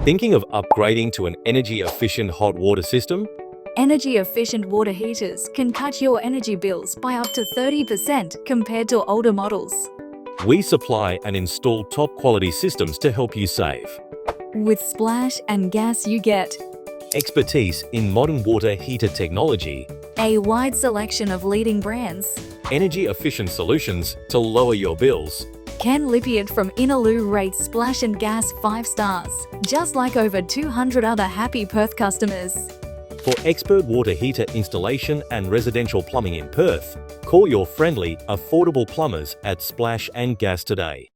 Thinking of upgrading to an energy-efficient hot water system? Energy-efficient water heaters can cut your energy bills by up to 30% compared to older models. We supply and install top-quality systems to help you save. With Splash and Gas, you get Expertise in modern water heater technology, a wide selection of leading brands, energy-efficient solutions to lower your bills. Ken Lippiott from Inaloo rates Splash and Gas 5 stars, just like over 200 other happy Perth customers. For expert water heater installation and residential plumbing in Perth, call your friendly, affordable plumbers at Splash and Gas today.